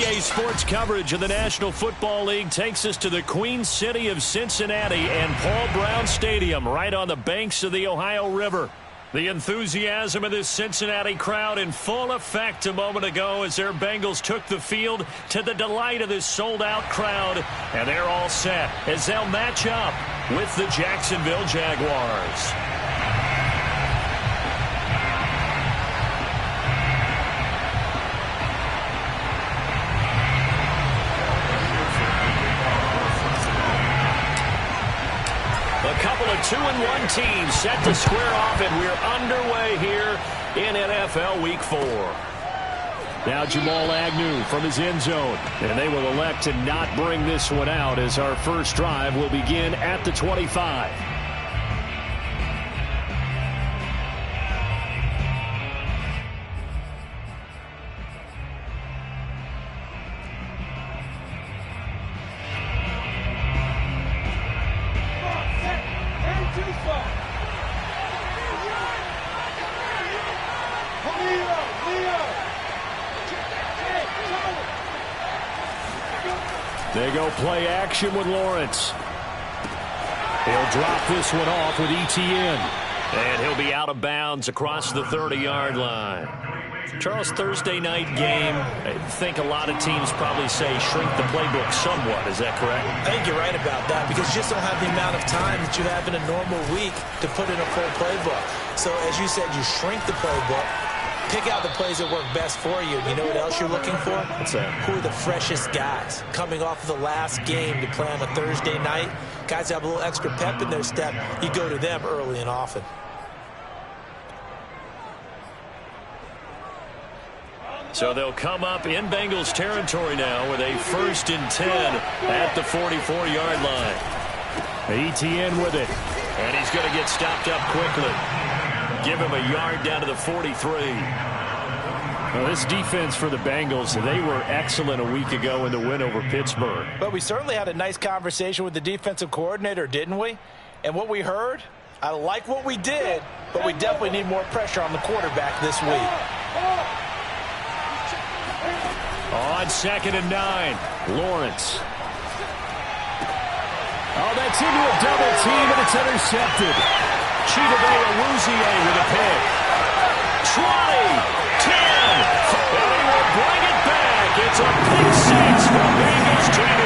Weekday sports coverage of the National Football League takes us to the Queen City of Cincinnati and Paul Brown Stadium right on the banks of the Ohio River. The enthusiasm of this Cincinnati crowd in full effect a moment ago as their Bengals took the field to the delight of this sold-out crowd. And they're all set as they'll match up with the Jacksonville Jaguars. A couple of 2-1 teams set to square off, and we're underway here in NFL Week 4. Now Jamal Agnew from his end zone, and they will elect to not bring this one out as our first drive will begin at the 25. They go play action with Lawrence. He'll drop this one off with Etienne. And he'll be out of bounds across the 30-yard line. Charles, Thursday night game, I think a lot of teams probably say shrink the playbook somewhat. Is that correct? I think you're right about that because you just don't have the amount of time that you have in a normal week to put in a full playbook. So as you said, you shrink the playbook. Pick out the plays that work best for you. You know what else you're looking for? What's that? Who are the freshest guys coming off of the last game to play on a Thursday night? Guys that have a little extra pep in their step. You go to them early and often. So they'll come up in Bengals territory now with a 1st and 10 at the 44-yard line. Etienne with it. And he's going to get stopped up quickly. Give him a yard down to the 43. Well, this defense for the Bengals, they were excellent a week ago in the win over Pittsburgh. But we certainly had a nice conversation with the defensive coordinator, didn't we? And what we heard, I like what we did, but we definitely need more pressure on the quarterback this week. On 2nd and 9, Lawrence. Oh, that's into a double team, and it's intercepted. Chidobe-Awuzie with a pick. 20, 10, and they will bring it back. It's a pick six for Bengals TV.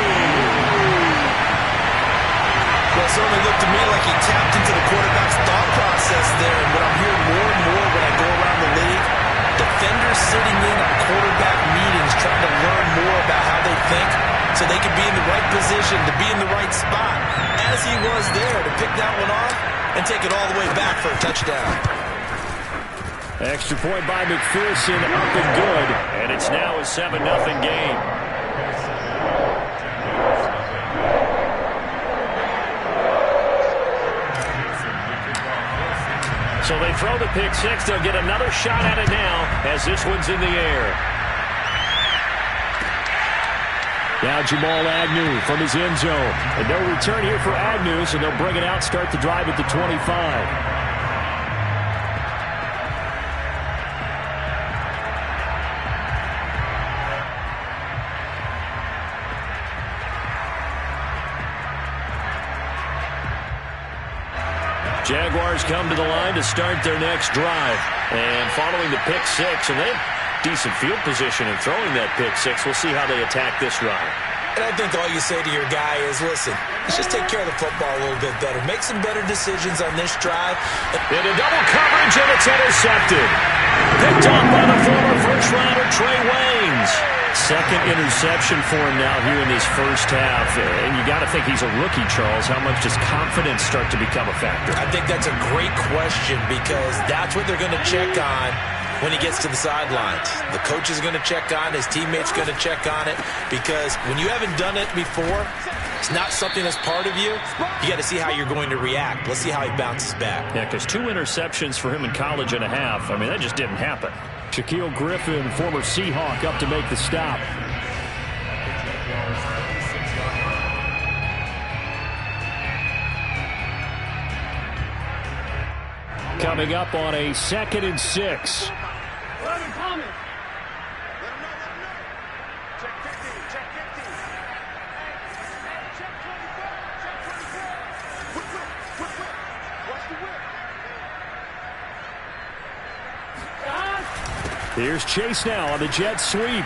Well, it certainly looked to me like he tapped into the quarterback's thought process there. And what I'm hearing more and more when I go around the league, defenders sitting in on quarterback meetings trying to learn more about how they think so they can be in the right position to be in the right spot, as he was there to pick that one off and take it all the way back for a touchdown. Extra point by McPherson, up and good, and it's now a 7-0 game. So they throw the pick six. They'll get another shot at it now as this one's in the air. Now Jamal Agnew from his end zone. And no return here for Agnew, so they'll bring it out, start the drive at the 25. Jaguars come to the line to start their next drive. And following the pick six, and they have decent field position in throwing that pick six. We'll see how they attack this drive. And I think all you say to your guy is, listen, let's just take care of the football a little bit better. Make some better decisions on this drive. Into double coverage, and it's intercepted. Picked up by the former first-rounder Trey Waynes. Second interception for him now here in this first half. And you got to think he's a rookie, Charles. How much does confidence start to become a factor? I think that's a great question because that's what they're going to check on when he gets to the sidelines. The coach is going to check on, his teammates going to check on it, because when you haven't done it before, it's not something that's part of you. You got to see how you're going to react. Let's see how he bounces back. Yeah, because 2 interceptions for him in college and a half. I mean, that just didn't happen. Shaquille Griffin, former Seahawk, up to make the stop. Coming up on a 2nd and 6. Here's Chase now on the jet sweep.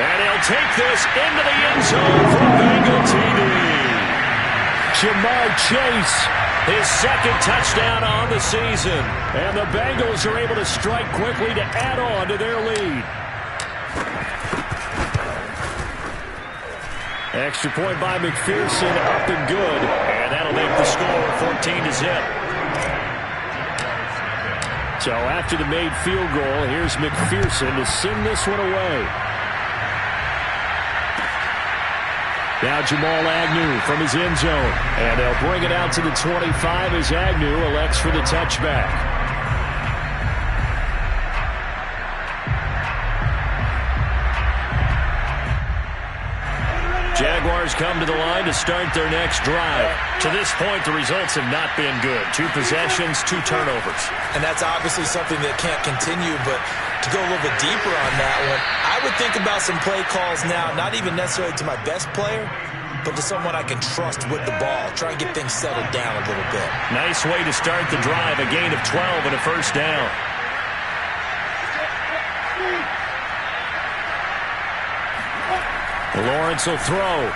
And he'll take this into the end zone for Bengal TD. Jamar Chase, his second touchdown on the season. And the Bengals are able to strike quickly to add on to their lead. Extra point by McPherson, up and good. And that'll make the score 14-0. So after the made field goal, here's McPherson to send this one away. Now Jamal Agnew from his end zone. And they'll bring it out to the 25 as Agnew elects for the touchback. Jaguars come to the line to start their next drive. To this point, the results have not been good. 2 possessions, 2 turnovers. And that's obviously something that can't continue, but to go a little bit deeper on that one, I would think about some play calls now, not even necessarily to my best player, but to someone I can trust with the ball. Try and get things settled down a little bit. Nice way to start the drive, a gain of 12 and a first down. Lawrence will throw.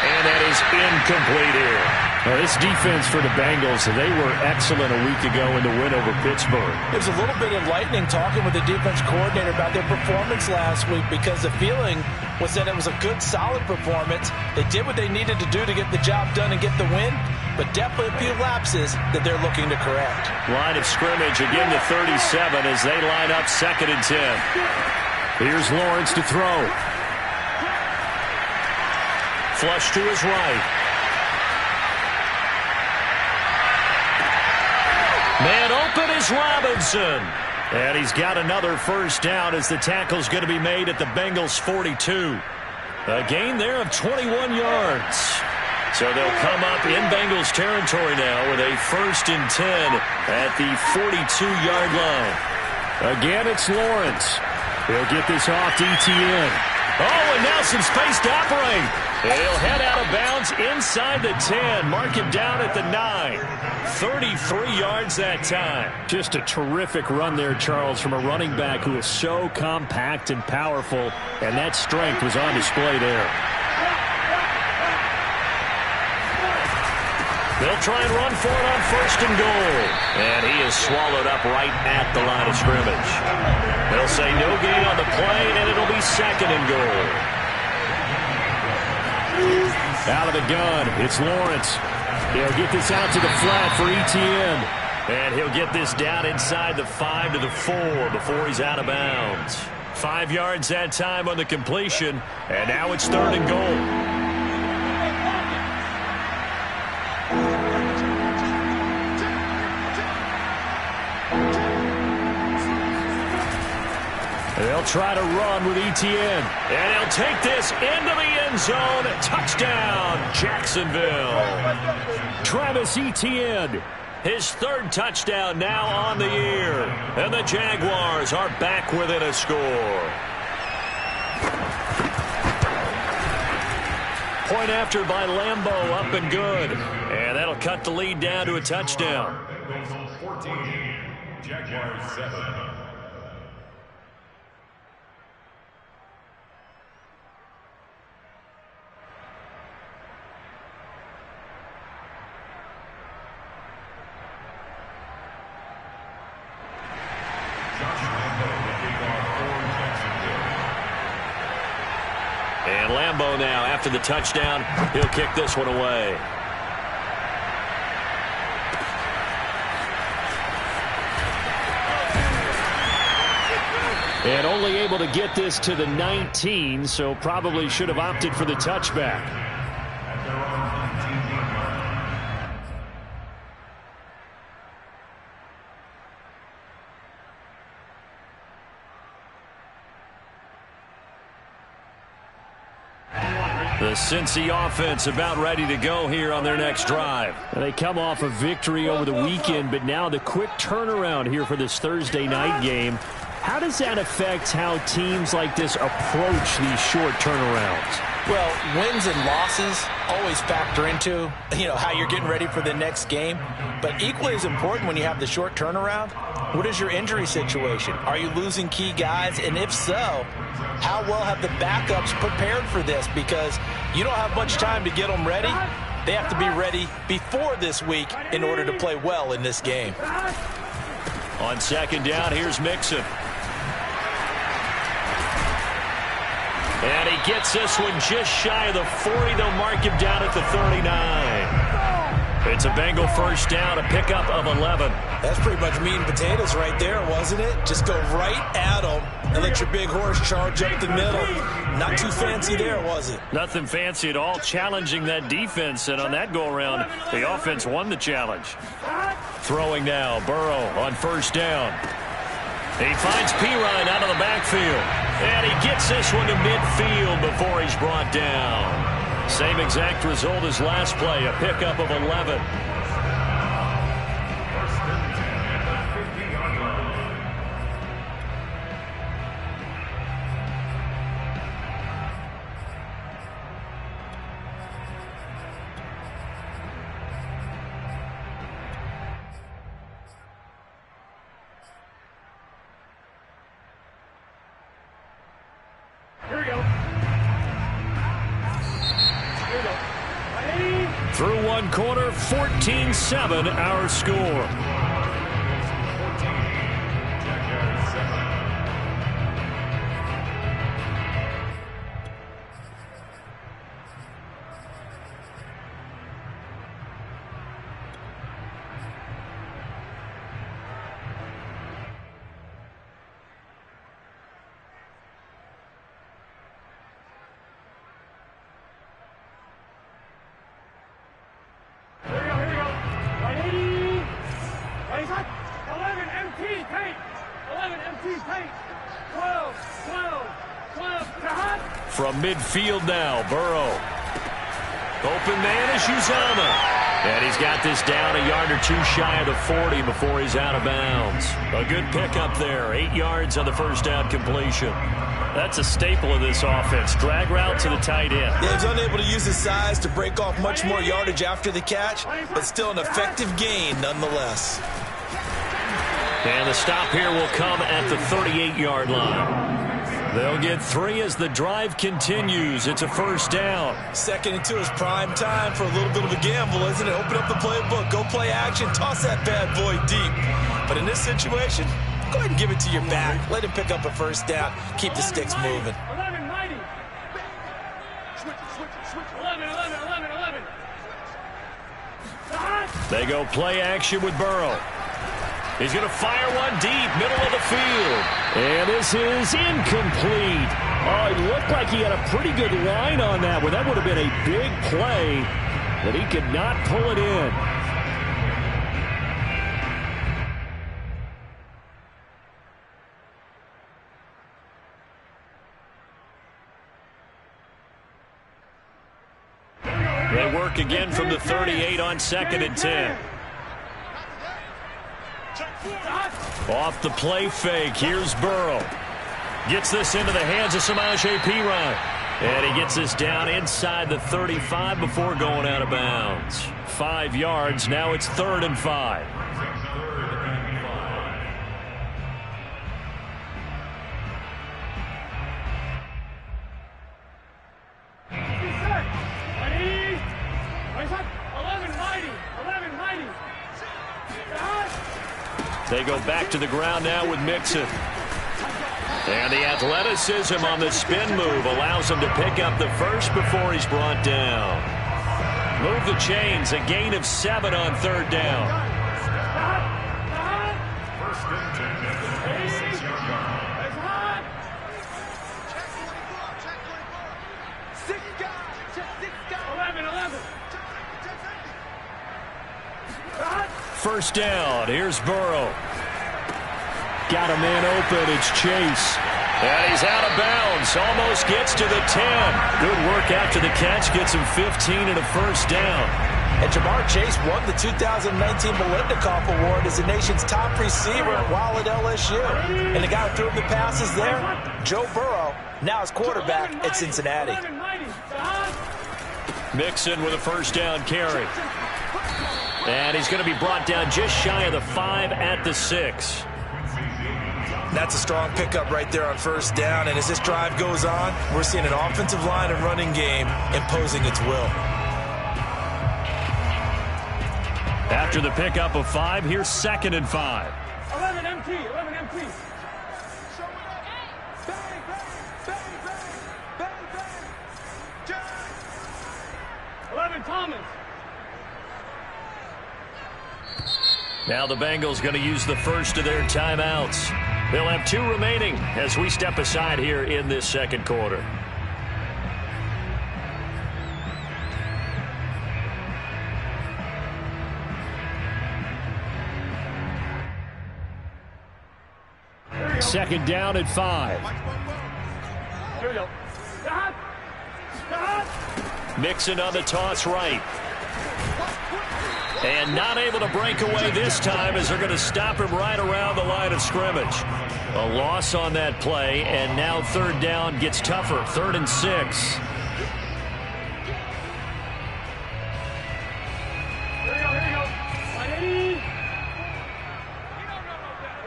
And that is incomplete here. Now, this defense for the Bengals, they were excellent a week ago in the win over Pittsburgh. There's a little bit of lightning talking with the defense coordinator about their performance last week because the feeling was that it was a good, solid performance. They did what they needed to do to get the job done and get the win, but definitely a few lapses that they're looking to correct. Line of scrimmage again to 37 as they line up 2nd and 10. Here's Lawrence to throw. Flush to his right. Man open is Robinson. And he's got another first down as the tackle's going to be made at the Bengals 42. A gain there of 21 yards. So they'll come up in Bengals territory now with a 1st and 10 at the 42-yard line. Again, it's Lawrence. He'll get this off to Etienne. Oh, and now some space to operate. He'll head out of bounds inside the 10. Mark him down at the 9. 33 yards that time. Just a terrific run there, Charles, from a running back who is so compact and powerful, and that strength was on display there. They'll try and run for it on 1st and goal. And he is swallowed up right at the line of scrimmage. They'll say no gain on the play, and it'll be 2nd and goal. Out of the gun, it's Lawrence. He'll get this out to the flat for Etienne. And he'll get this down inside the 5 to the 4 before he's out of bounds. 5 yards that time on the completion, and now it's 3rd and goal. They'll try to run with Etienne. And he'll take this into the end zone. Touchdown, Jacksonville. Travis Etienne, his 3rd touchdown now on the year. And the Jaguars are back within a score. Point after by Lambeau, up and good. And that'll cut the lead down to a touchdown. Bengals 14, Jaguars 7. And Lambeau now, after the touchdown, he'll kick this one away. And only able to get this to the 19, so probably should have opted for the touchback. The Cincy offense about ready to go here on their next drive. They come off a victory over the weekend, but now the quick turnaround here for this Thursday night game. How does that affect how teams like this approach these short turnarounds? Well, wins and losses always factor into, how you're getting ready for the next game. But equally as important when you have the short turnaround, what is your injury situation? Are you losing key guys? And if so, how well have the backups prepared for this? Because you don't have much time to get them ready. They have to be ready before this week in order to play well in this game. On second down, here's Mixon. And he gets this one just shy of the 40. They'll mark him down at the 39. It's a Bengal first down, a pickup of 11. That's pretty much meat and potatoes right there, wasn't it? Just go right at them and let your big horse charge up the middle. Not too fancy there, was it? Nothing fancy at all, challenging that defense. And on that go-around, the offense won the challenge. Throwing now, Burrow on first down. He finds Pirine out of the backfield. And he gets this one to midfield before he's brought down. Same exact result as last play, a pickup of 11. Through one quarter, 14-7 our score. From midfield now, Burrow. Open man is Uzama. And he's got this down a yard or two shy of the 40 before he's out of bounds. A good pickup there. 8 yards on the first down completion. That's a staple of this offense. Drag route to the tight end. Yeah, he's unable to use his size to break off much more yardage after the catch, but still an effective gain nonetheless. And the stop here will come at the 38-yard line. They'll get 3 as the drive continues. It's a first down. Second into his prime time for a little bit of a gamble, isn't it? Open up the playbook, go play action, toss that bad boy deep. But in this situation, go ahead and give it to your back. Let him pick up a first down. Keep the sticks moving. 11, 90. Switch. 11. They go play action with Burrow. He's going to fire one deep, middle of the field. And this is incomplete. Oh, it looked like he had a pretty good line on that one. That would have been a big play, but he could not pull it in. They work again from the 38 on second and 10. Off the play fake, here's Burrow. Gets this into the hands of Samaje Perine. And he gets this down inside the 35 before going out of bounds. 5 yards, now it's 3rd and 5. They go back to the ground now with Mixon. And the athleticism on the spin move allows him to pick up the first before he's brought down. Move the chains, a gain of 7 on 3rd down. First and 10, 6-yard line. First down, here's Burrow. Got a man open, it's Chase. And he's out of bounds. Almost gets to the 10. Good work after the catch. Gets him 15 and a first down. And Jamar Chase won the 2019 Melendikoff Award as the nation's top receiver while at LSU. And the guy who threw him the passes there, Joe Burrow, now his quarterback at Cincinnati. Mixon with a first down carry. And he's going to be brought down just shy of the 5 at the 6. That's a strong pickup right there on first down. And as this drive goes on, we're seeing an offensive line and running game imposing its will. After the pickup of 5, here's 2nd and 5. 11 MT, 11 MT. 11 Thomas. Now the Bengals going to use the first of their timeouts. They'll have 2 remaining as we step aside here in this second quarter. Second down at 5. Here we go. Mixon on the toss right. And not able to break away this time as they're going to stop him right around the line of scrimmage. A loss on that play, and now third down gets tougher. 3rd and 6. Here we go, here we go. 180.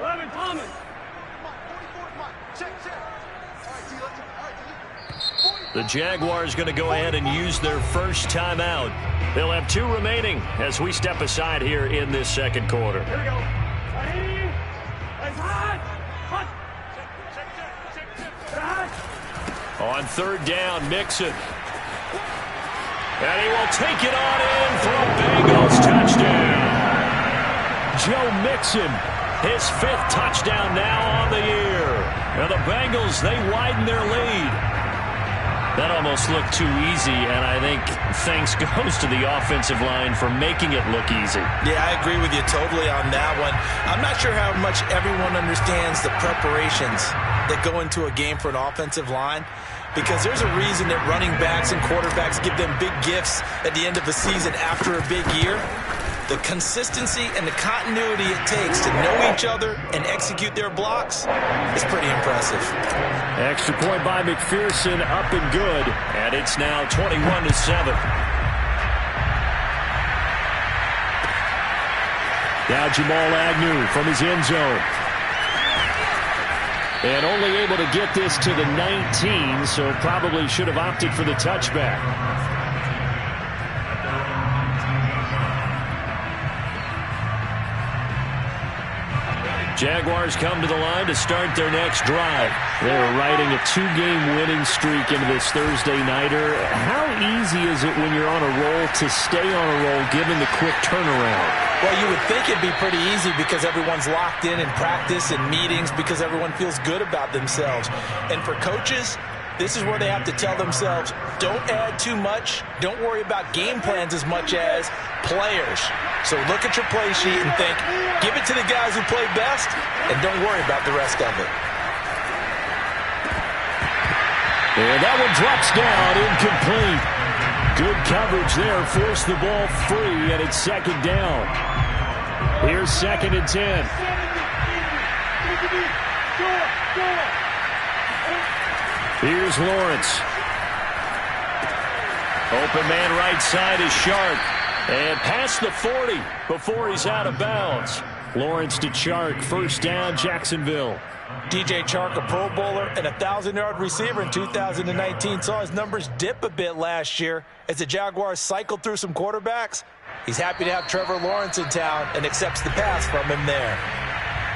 11 Thomas. The Jaguars going to go ahead and use their first timeout. They'll have 2 remaining as we step aside here in this second quarter. Here we go. 180. It's hot. On third down, Mixon. And he will take it on in for a Bengals touchdown. Joe Mixon, his 5th touchdown now on the year. Now the Bengals, they widen their lead. That almost looked too easy, and I think thanks goes to the offensive line for making it look easy. Yeah, I agree with you totally on that one. I'm not sure how much everyone understands the preparations that go into a game for an offensive line, because there's a reason that running backs and quarterbacks give them big gifts at the end of the season after a big year. The consistency and the continuity it takes to know each other and execute their blocks is pretty impressive. Extra point by McPherson, up and good, and it's now 21-7. Now Jamal Agnew from his end zone. And only able to get this to the 19, so probably should have opted for the touchback. Jaguars come to the line to start their next drive. They're riding a 2-game winning streak into this Thursday nighter. How easy is it when you're on a roll to stay on a roll given the quick turnaround? Well, you would think it'd be pretty easy because everyone's locked in practice and meetings because everyone feels good about themselves. And for coaches, this is where they have to tell themselves, don't add too much. Don't worry about game plans as much as players. So look at your play sheet and think, give it to the guys who play best, and don't worry about the rest of it. And that one drops down, incomplete. Good coverage there, forced the ball free, and it's 2nd down. Here's 2nd and 10. Here's Lawrence. Open man right side is Shark. And past the 40 before he's out of bounds. Lawrence to Chark, first down, Jacksonville. DJ Chark, a Pro Bowler and a 1,000-yard receiver in 2019, saw his numbers dip a bit last year as the Jaguars cycled through some quarterbacks. He's happy to have Trevor Lawrence in town and accepts the pass from him there.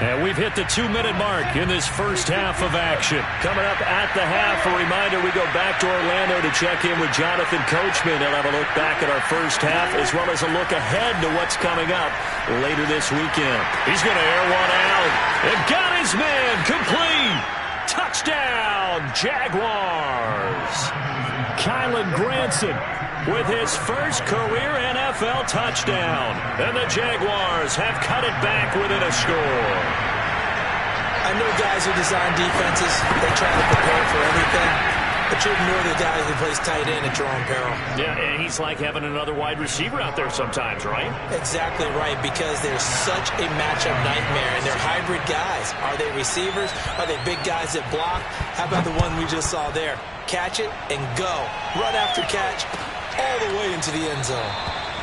And we've hit the 2-minute mark in this first half of action. Coming up at the half, a reminder, we go back to Orlando to check in with Jonathan Coachman. He'll have a look back at our first half as well as a look ahead to what's coming up later this weekend. He's going to air one out and got his man complete. Touchdown, Jaguars. Kylan Granson with his first career NFL touchdown. And the Jaguars have cut it back within a score. I know guys who design defenses, they try to prepare for everything, but you ignore the guy who plays tight end at your own peril. Yeah, and he's like having another wide receiver out there sometimes, right? Exactly right, because they're such a matchup nightmare, and they're hybrid guys. Are they receivers? Are they big guys that block? How about the one we just saw there? Catch it and go. Run after catch all the way into the end zone.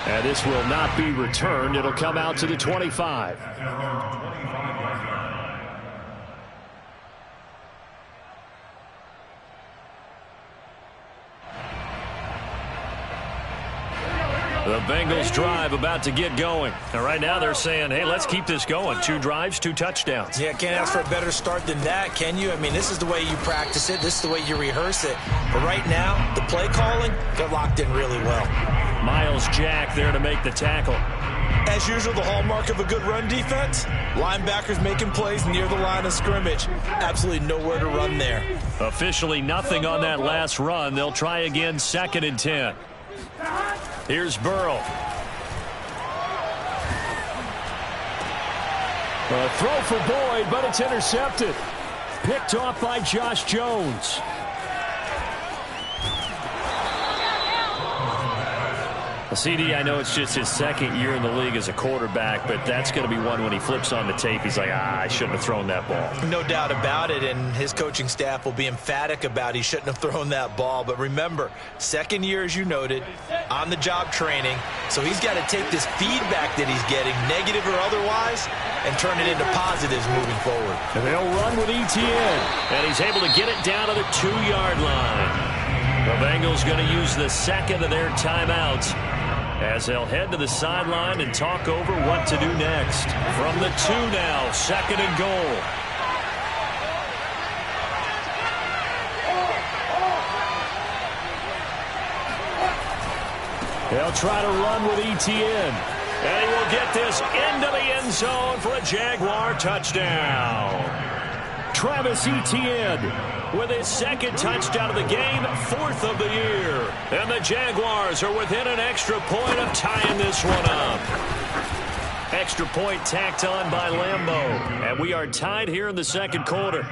And this will not be returned. It'll come out to the 25. The Bengals drive about to get going. And right now they're saying, hey, let's keep this going. 2 drives, 2 touchdowns. Yeah, can't ask for a better start than that, can you? I mean, this is the way you practice it. This is the way you rehearse it. But right now, the play calling, they're locked in really well. Miles Jack there to make the tackle. As usual, the hallmark of a good run defense, linebackers making plays near the line of scrimmage. Absolutely nowhere to run there. Officially nothing on that last run. They'll try again, 2nd and 10. Here's Burrow. A throw for Boyd, but it's intercepted. Picked off by Josh Jones. CD, I know it's just his 2nd year in the league as a quarterback, but that's going to be one when he flips on the tape. He's like, I shouldn't have thrown that ball. No doubt about it, and his coaching staff will be emphatic about he shouldn't have thrown that ball. But remember, 2nd year, as you noted, on-the-job training, so he's got to take this feedback that he's getting, negative or otherwise, and turn it into positives moving forward. And they'll run with Etienne, and he's able to get it down to the 2-yard line. The Bengals going to use the 2nd of their timeouts as they'll head to the sideline and talk over what to do next. From the 2 now, 2nd and goal. They'll try to run with Etienne. And he will get this into the end zone for a Jaguar touchdown. Travis Etienne with his 2nd touchdown of the game, 4th of the year. And the Jaguars are within an extra point of tying this one up. Extra point tacked on by Lambeau. And we are tied here in the 2nd quarter.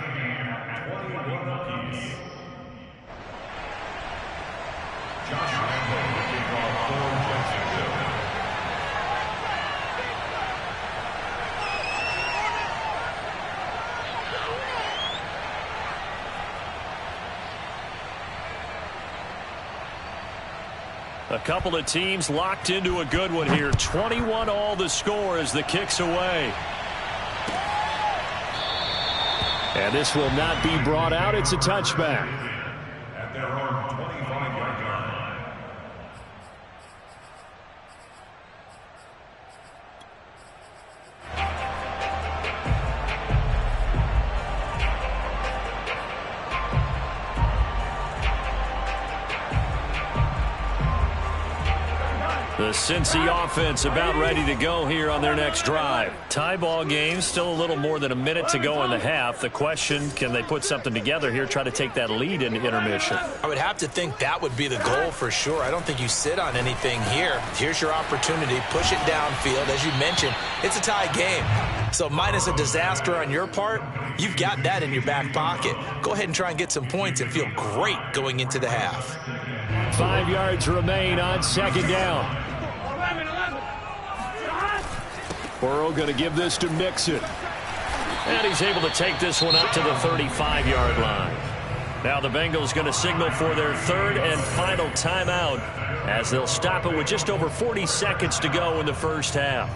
A couple of teams locked into a good one here. 21 all the score as the kick's away. And this will not be brought out. It's a touchback. At their own 25-yard line. The Cincy offense about ready to go here on their next drive. Tie ball game, still a little more than a minute to go in the half. The question, can they put something together here, try to take that lead into intermission? I would have to think that would be the goal for sure. I don't think you sit on anything here. Here's your opportunity. Push it downfield. As you mentioned, it's a tie game. So minus a disaster on your part, you've got that in your back pocket. Go ahead and try and get some points and feel great going into the half. 5 yards remain on 2nd down. Burrow going to give this to Mixon. And he's able to take this one up to the 35-yard line. Now the Bengals going to signal for their 3rd and final timeout as they'll stop it with just over 40 seconds to go in the first half.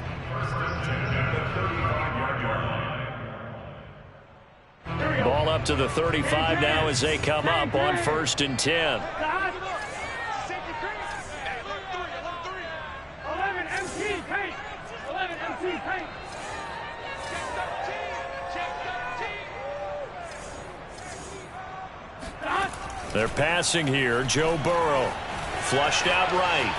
Ball up to the 35 now as they come up on 1st and 10. 11 MT paint. 11 MT paint. They're passing here. Joe Burrow flushed out right.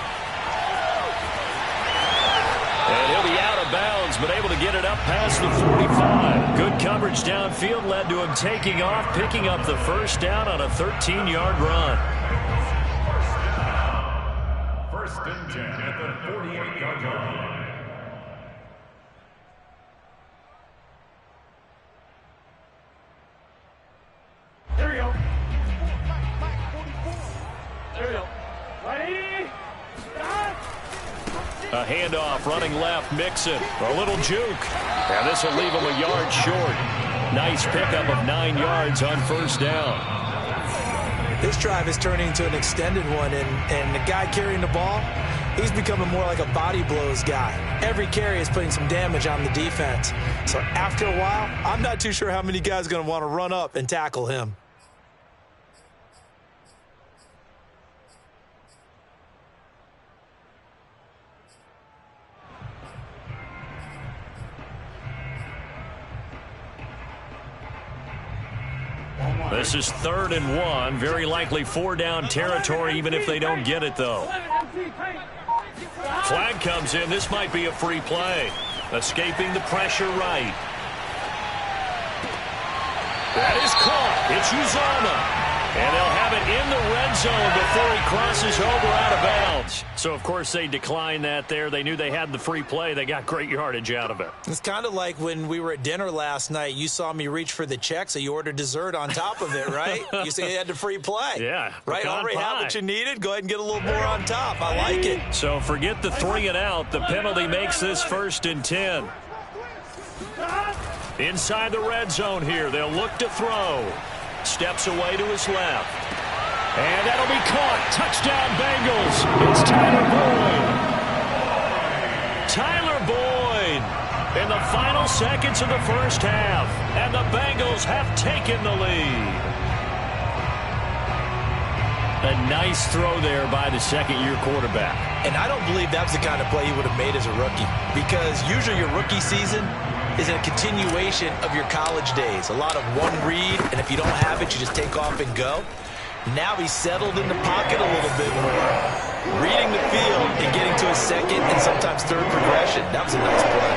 And he'll be out of bounds, but able to get it up past the 45. Good coverage downfield led to him taking off, picking up the first down on a 13-yard run. 1st and 10 at the 48-yard line. A handoff, running left, Mixon. A little juke. And this will leave him a yard short. Nice pickup of 9 yards on first down. This drive is turning into an extended one, and the guy carrying the ball, he's becoming more like a body blows guy. Every carry is putting some damage on the defense. So after a while, I'm not too sure how many guys are going to want to run up and tackle him. This is 3rd and 1. Very likely 4-down territory, even if they don't get it, though. Flag comes in. This might be a free play. Escaping the pressure right. That is caught. It's Uzomah. And they'll have it in the red zone before he crosses over out of bounds. So, of course, they declined that there. They knew they had the free play. They got great yardage out of it. It's kind of like when we were at dinner last night. You saw me reach for the check, so you ordered dessert on top of it, right? You said you had the free play. Yeah. Right? Already had what you needed. Go ahead and get a little more on top. I like it. So, forget the 3 and out. The penalty makes this 1st and 10. Inside the red zone here. They'll look to throw. Steps away to his left. And that'll be caught. Touchdown, Bengals. It's Tyler Boyd. Tyler Boyd in the final seconds of the first half. And the Bengals have taken the lead. A nice throw there by the second-year quarterback. And I don't believe that was the kind of play he would have made as a rookie. Because usually your rookie season is a continuation of your college days. A lot of one read, and if you don't have it, you just take off and go. Now he's settled in the pocket a little bit more, reading the field and getting to his second and sometimes third progression. That was a nice play.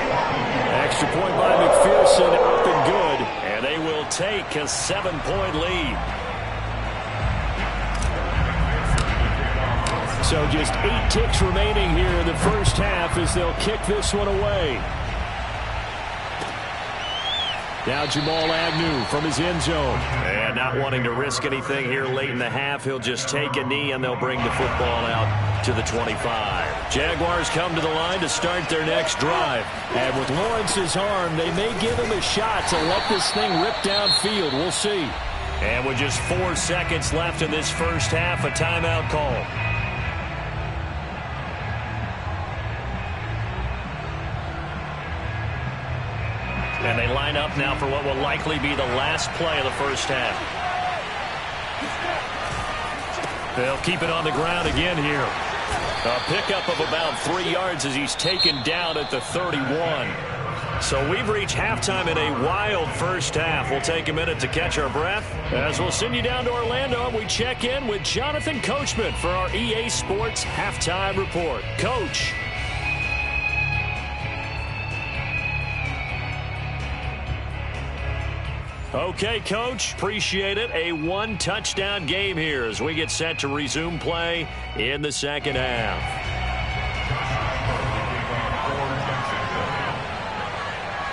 Extra point by McPherson, up and good. And they will take a 7-point lead. So just 8 ticks remaining here in the first half as they'll kick this one away. Now Jamal Agnew from his end zone. And not wanting to risk anything here late in the half, he'll just take a knee and they'll bring the football out to the 25. Jaguars come to the line to start their next drive. And with Lawrence's arm, they may give him a shot to let this thing rip downfield. We'll see. And with just 4 seconds left in this first half, a timeout call. And they line up now for what will likely be the last play of the first half. They'll keep it on the ground again here. A pickup of about 3 yards as he's taken down at the 31. So we've reached halftime in a wild first half. We'll take a minute to catch our breath as we'll send you down to Orlando and we check in with Jonathan Coachman for our EA Sports Halftime Report. Coach. Okay, Coach, appreciate it. A 1-touchdown game here as we get set to resume play in the second half.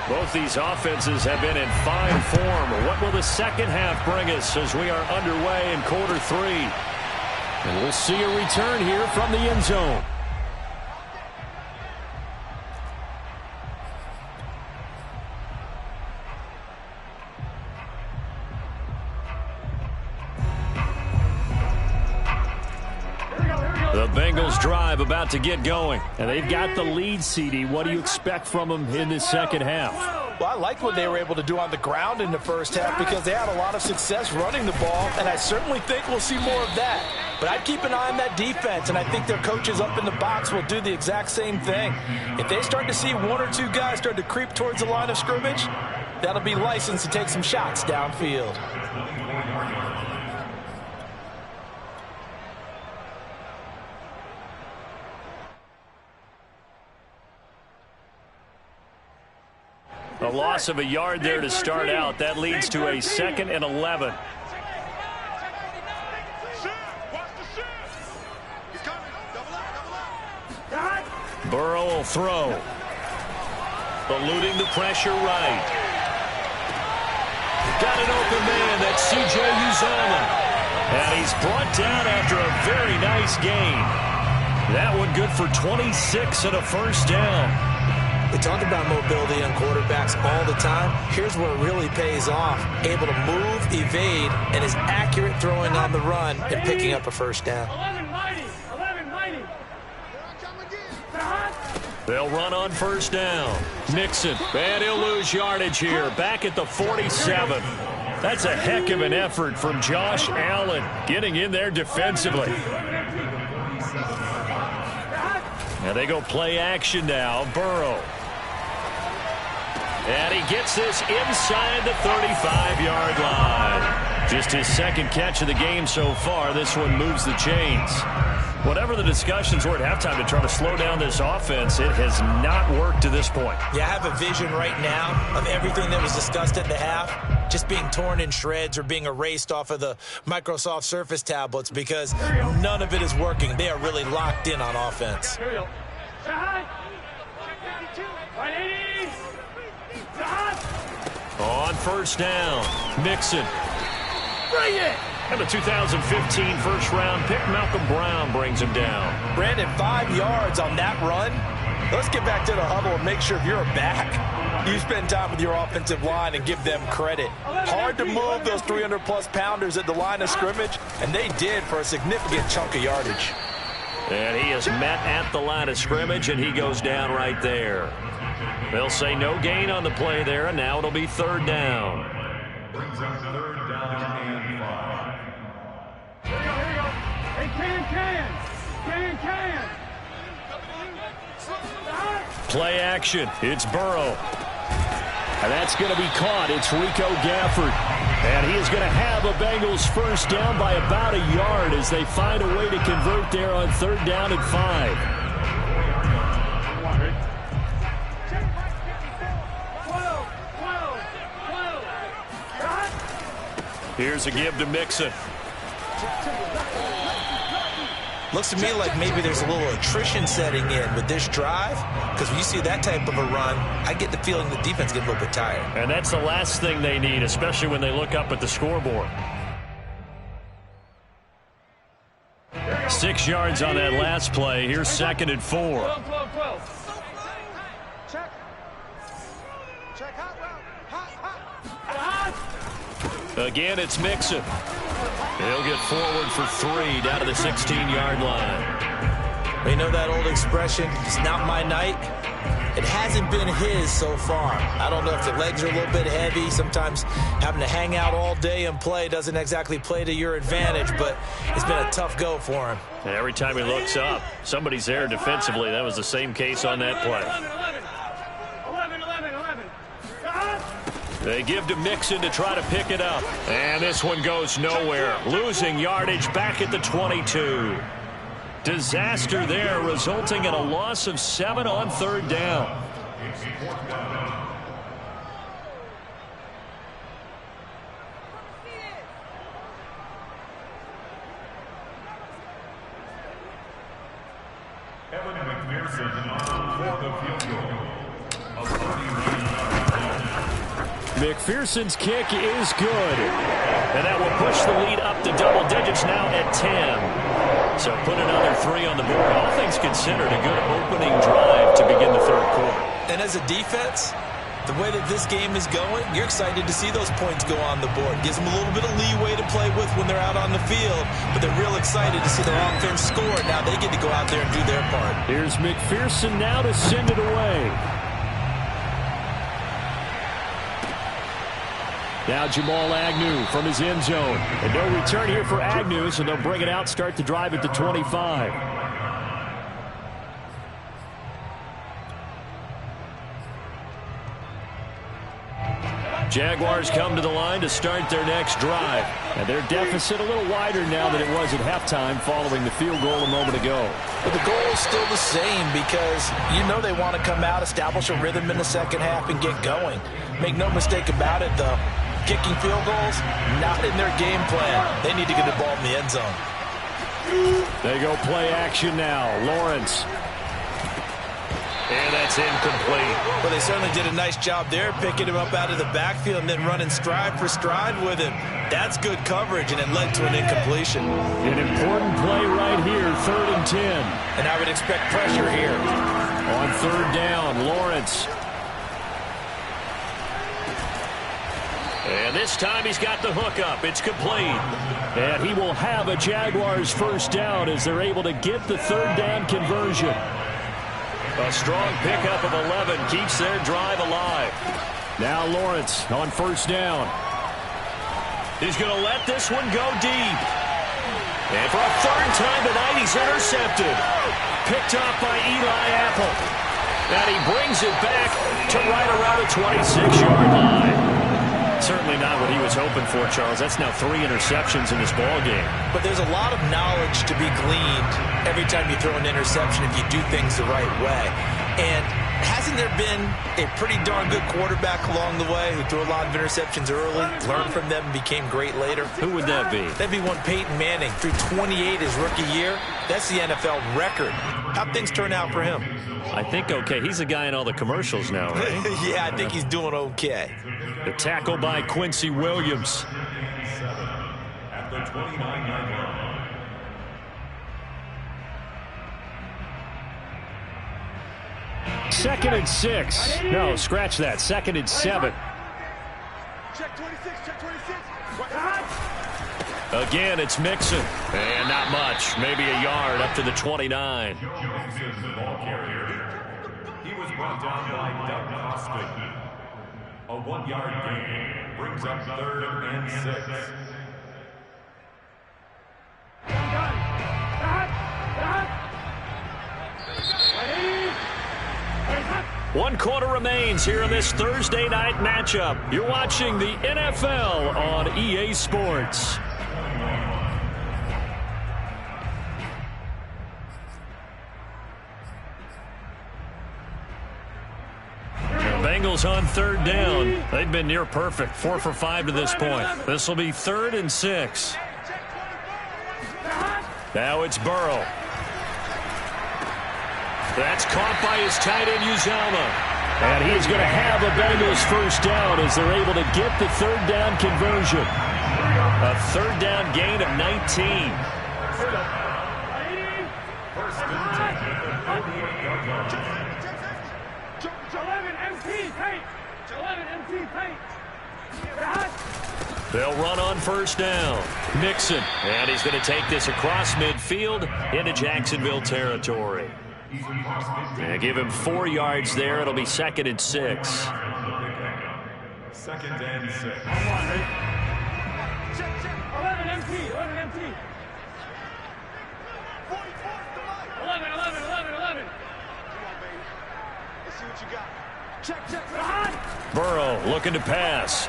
Both these offenses have been in fine form. What will the second half bring us as we are underway in quarter 3? And we'll see a return here from the end zone. The Bengals drive about to get going. And they've got the lead, CD. What do you expect from them in this second half? Well, I like what they were able to do on the ground in the first half because they had a lot of success running the ball, and I certainly think we'll see more of that. But I'd keep an eye on that defense, and I think their coaches up in the box will do the exact same thing. If they start to see 1 or 2 guys start to creep towards the line of scrimmage, that'll be licensed to take some shots downfield. A loss of a yard there to start out. That leads to a 2nd and 11. Burrow will throw. Eluding the pressure right. Got an open man. That's C.J. Uzomah. And he's brought down after a very nice gain. That one good for 26 and a first down. We talk about mobility on quarterbacks all the time. Here's where it really pays off. Able to move, evade, and is accurate throwing on the run and picking up a first down. 11 mighty. 11 mighty. They'll run on first down. Mixon, and he'll lose yardage here. Back at the 47. That's a heck of an effort from Josh Allen getting in there defensively. And they go play action now. Burrow. And he gets this inside the 35-yard line. Just his second catch of the game so far. This one moves the chains. Whatever the discussions were at halftime to try to slow down this offense, it has not worked to this point. Yeah, I have a vision right now of everything that was discussed at the half just being torn in shreds or being erased off of the Microsoft Surface tablets because none of it is working. They are really locked in on offense. On first down, Mixon. Bring it! And the 2015 first-round pick, Malcolm Brown, brings him down. Brandon, 5 yards on that run. Let's get back to the huddle and make sure if you're a back, you spend time with your offensive line and give them credit. Hard to move those 300-plus pounders at the line of scrimmage, and they did for a significant chunk of yardage. And he is met at the line of scrimmage, and he goes down right there. They'll say no gain on the play there, and now it'll be third down. Brings up third down and 5. Here we go. Hey, can. Play action. It's Burrow. And that's going to be caught. It's Rico Gafford. And he is going to have a Bengals first down by about a yard as they find a way to convert there on third down and 5. Here's a give to Mixon. Looks to me like maybe there's a little attrition setting in with this drive, because when you see that type of a run, I get the feeling the defense gets a little bit tired. And that's the last thing they need, especially when they look up at the scoreboard. 6 yards on that last play. Here's second and 4. 12. Check. Hot. Again, it's Mixon. He'll get forward for 3 down to the 16-yard line. You know that old expression, it's not my night? It hasn't been his so far. I don't know if the legs are a little bit heavy. Sometimes having to hang out all day and play doesn't exactly play to your advantage, but it's been a tough go for him. And every time he looks up, somebody's there defensively. That was the same case on that play. 11. They give to Mixon to try to pick it up. And this one goes nowhere. Losing yardage back at the 22. Disaster there, resulting in a loss of 7 on third down. Evan McPherson for the field goal. A 31-yard. McPherson's kick is good. And that will push the lead up to double digits now at 10. So put another 3 on the board. All things considered, a good opening drive to begin the third quarter. And as a defense, the way that this game is going, you're excited to see those points go on the board. Gives them a little bit of leeway to play with when they're out on the field, but they're real excited to see their offense score. Now they get to go out there and do their part. Here's McPherson now to send it away. Now Jamal Agnew from his end zone. And no return here for Agnew, so they'll bring it out, start the drive at the 25. Jaguars come to the line to start their next drive. And their deficit a little wider now than it was at halftime following the field goal a moment ago. But the goal is still the same because you know they want to come out, establish a rhythm in the second half, and get going. Make no mistake about it, though. Kicking field goals, not in their game plan. They need to get the ball in the end zone. They go play action now. Lawrence. And that's incomplete. Well, they certainly did a nice job there, picking him up out of the backfield and then running stride for stride with him. That's good coverage, and it led to an incompletion. An important play right here, 3rd and 10. And I would expect pressure here. On 3rd down, Lawrence. And this time he's got the hook up. It's complete. And he will have a Jaguars first down as they're able to get the 3rd down conversion. A strong pickup of 11 keeps their drive alive. Now Lawrence on 1st down. He's going to let this one go deep. And for a 3rd time tonight, he's intercepted. Picked off by Eli Apple. And he brings it back to right around the 26-yard line. Certainly not what he was hoping for, Charles. That's now 3 interceptions in this ball game. But there's a lot of knowledge to be gleaned every time you throw an interception if you do things the right way. And hasn't there been a pretty darn good quarterback along the way who threw a lot of interceptions early, learned from them, and became great later? Who would that be? That'd be one Peyton Manning. Threw 28 his rookie year. That's the NFL record. How'd things turn out for him? I think okay. He's a guy in all the commercials now, right? Yeah, I think he's doing okay. The tackle by Quincy Williams. At the 29-yard line. Second and 6. No, scratch that. 2nd and 7. Check 26, check 26. Again, it's Mixon. And not much. Maybe a yard up to the 29. Mixon's ball carrier. He was brought down by Doug Costin. A 1-yard gain brings up 3rd and 6. One quarter remains here in this Thursday night matchup. You're watching the NFL on EA Sports. Bengals on 3rd down. They've been near perfect. 4 for 5 to this point. This will be 3rd and 6. Now it's Burrow. That's caught by his tight end, Uzomah. And he is going to have a Bengals first down as they're able to get the 3rd down conversion. A 3rd down gain of 19. First and 10. They'll run on first down. Mixon. And he's going to take this across midfield into Jacksonville territory. And give him 4 yards there. It'll be 2nd and 6. 2nd and 6. 11 MT, 11 MT. 11, 11, 11, 11. Let's see what you got. Check, check. Burrow looking to pass.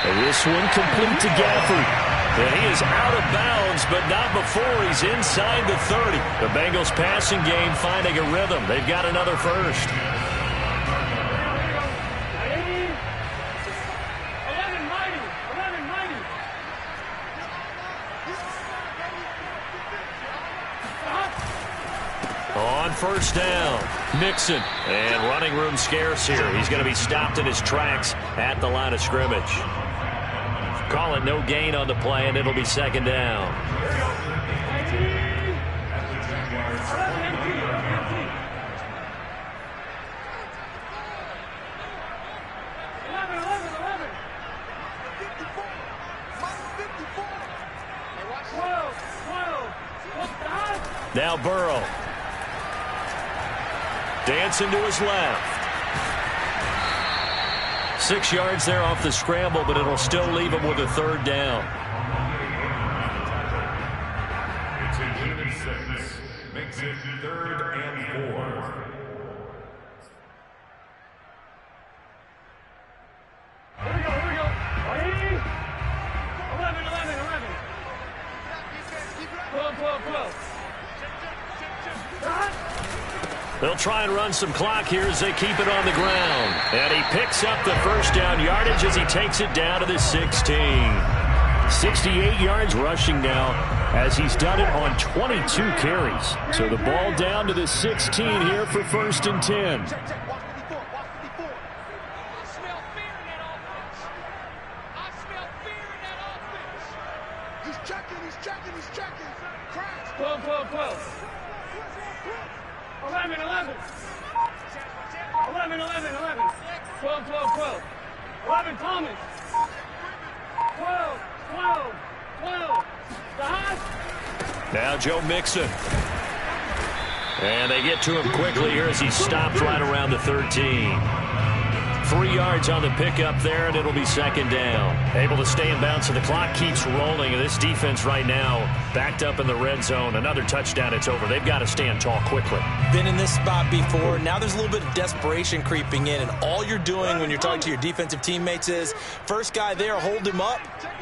And this one complete to Gafford. And he is out of bounds, but not before he's inside the 30. The Bengals passing game finding a rhythm. They've got another first. 11 mighty, 11 mighty. On first down, Mixon. And running room scarce here. He's going to be stopped in his tracks at the line of scrimmage. Call it no gain on the play, and it'll be 2nd down. Now Burrow. Dancing to his left. 6 yards there off the scramble, but it'll still leave him with a 3rd down. It's a unit 6. Makes it 3rd and 4. Here we go. 11, 11, 11. 12, 12, 12. They'll try and run some clock here as they keep it on the ground. And he picks up the first down yardage as he takes it down to the 16. 68 yards rushing now as he's done it on 22 carries. So the ball down to the 16 here for 1st and 10. He's checking. Crash. 12. 11. 12. 11, Thomas. 12. Now Joe Mixon. And they get to him quickly here as he stopped right around the 13. 3 yards on the pickup there, and it'll be 2nd down. Able to stay in bounds, so the clock keeps rolling. And this defense right now backed up in the red zone. Another touchdown, it's over. They've got to stand tall quickly. Been in this spot before. Now there's a little bit of desperation creeping in, and all you're doing when you're talking to your defensive teammates is first guy there, hold him up.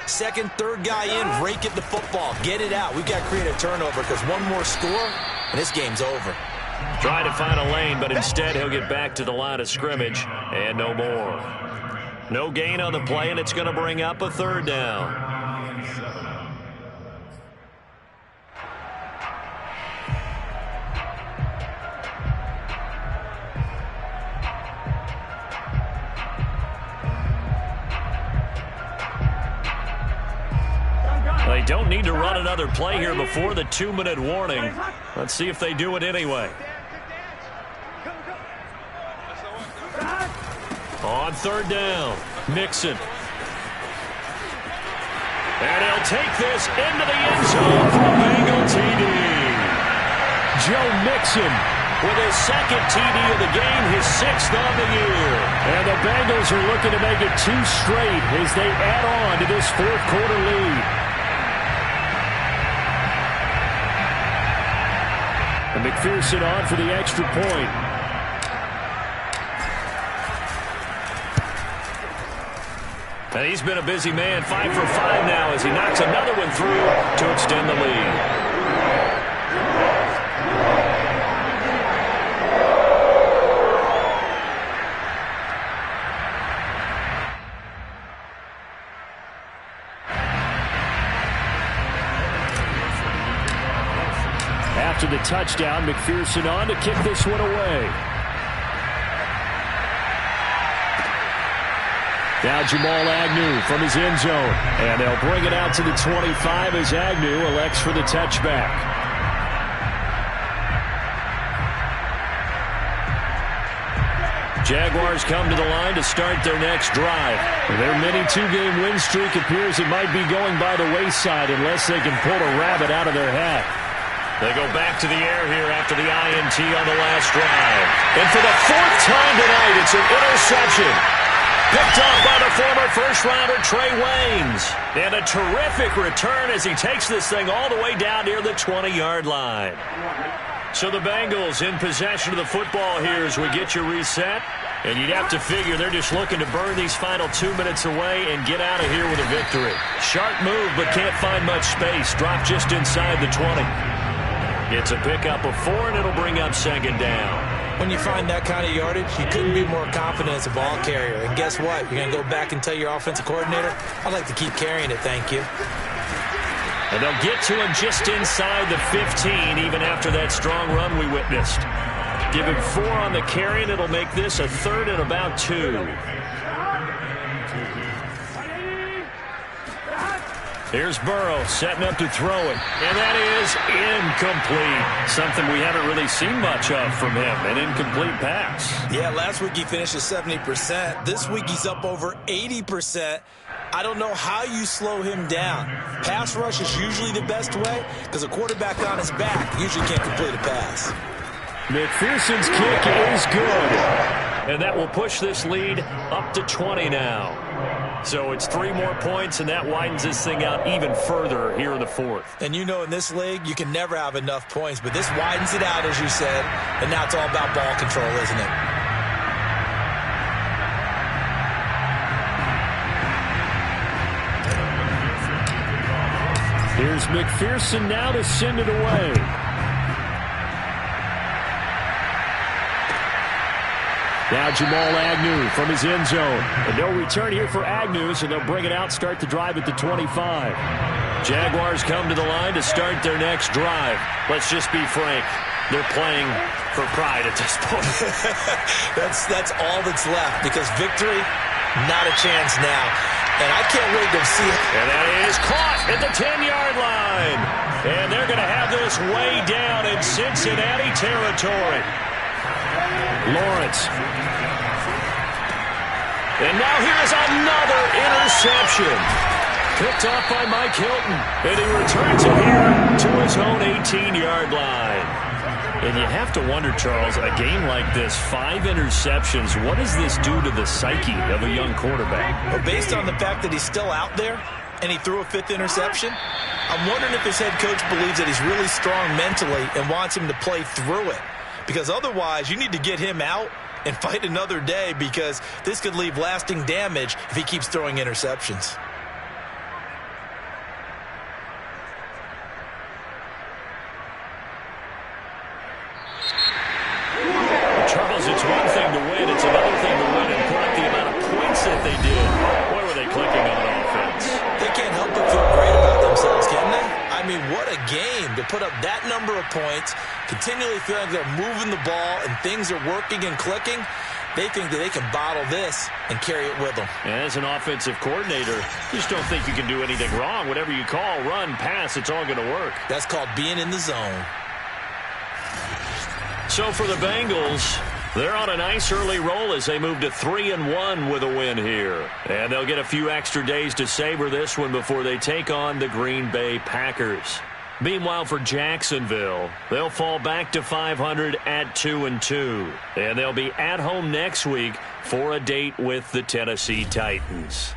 Second, third guy in, rake at the football. Get it out. We've got to create a turnover because one more score, and this game's over. Trying to find a lane, but instead he'll get back to the line of scrimmage, and no more. No gain on the play, and it's going to bring up a 3rd down. They don't need to run another play here before the 2-minute warning. Let's see if they do it anyway. On 3rd down, Mixon. And he'll take this into the end zone for a Bengal TD. Joe Mixon with his 2nd TD of the game, his 6th on the year. And the Bengals are looking to make it 2 straight as they add on to this 4th quarter lead. And McPherson on for the extra point. And he's been a busy man, 5 for 5 now as he knocks another one through to extend the lead. After the touchdown, McPherson on to kick this one away. Now Jamal Agnew from his end zone. And they'll bring it out to the 25 as Agnew elects for the touchback. Jaguars come to the line to start their next drive. Their mini 2-game win streak appears it might be going by the wayside unless they can pull a rabbit out of their hat. They go back to the air here after the INT on the last drive. And for the 4th time tonight, it's an interception. Picked off by the former first-rounder Trey Waynes. And a terrific return as he takes this thing all the way down near the 20-yard line. So the Bengals in possession of the football here as we get you reset. And you'd have to figure they're just looking to burn these final 2 minutes away and get out of here with a victory. Sharp move, but can't find much space. Drop just inside the 20. It's a pickup of 4, and it'll bring up 2nd down. When you find that kind of yardage, you couldn't be more confident as a ball carrier. And guess what? You're going to go back and tell your offensive coordinator, I'd like to keep carrying it, thank you. And they'll get to him just inside the 15, even after that strong run we witnessed. Give him 4 on the carry, and it'll make this a 3rd and about 2. Here's Burrow setting up to throw it. And that is incomplete. Something we haven't really seen much of from him. An incomplete pass. Yeah, last week he finished at 70%. This week he's up over 80%. I don't know how you slow him down. Pass rush is usually the best way because a quarterback on his back usually can't complete a pass. McPherson's kick is good. And that will push this lead up to 20 now. So it's 3 more points, and that widens this thing out even further here in the 4th. And you know in this league, you can never have enough points, but this widens it out, as you said, and now it's all about ball control, isn't it? Here's McPherson now to send it away. Now Jamal Agnew from his end zone. And no return here for Agnew, so they'll bring it out, start the drive at the 25. Jaguars come to the line to start their next drive. Let's just be frank. They're playing for pride at this point. That's all that's left, because victory, not a chance now. And I can't wait to see it. And that is caught at the 10-yard line. And they're going to have this way down in Cincinnati territory. Lawrence. And now here is another interception. Picked off by Mike Hilton. And he returns it here to his own 18-yard line. And you have to wonder, Charles, a game like this, 5 interceptions, what does this do to the psyche of a young quarterback? Well, based on the fact that he's still out there and he threw a 5th interception, I'm wondering if his head coach believes that he's really strong mentally and wants him to play through it. Because otherwise, you need to get him out and fight another day, because this could leave lasting damage if he keeps throwing interceptions. Charles, it's one thing to win. It's another thing to win and put up the amount of points that they did. Boy, were they clicking on offense. They can't help but feel great about themselves, can they? I mean, what a game to put up that number of points, continually feeling like they're moving the ball and things are working and clicking. They think that they can bottle this and carry it with them. And as an offensive coordinator, you just don't think you can do anything wrong. Whatever you call, run, pass, it's all going to work. That's called being in the zone. So for the Bengals, they're on a nice early roll as they move to 3-1 with a win here. And they'll get a few extra days to savor this one before they take on the Green Bay Packers. Meanwhile, for Jacksonville, they'll fall back to 500 at 2-2. And they'll be at home next week for a date with the Tennessee Titans.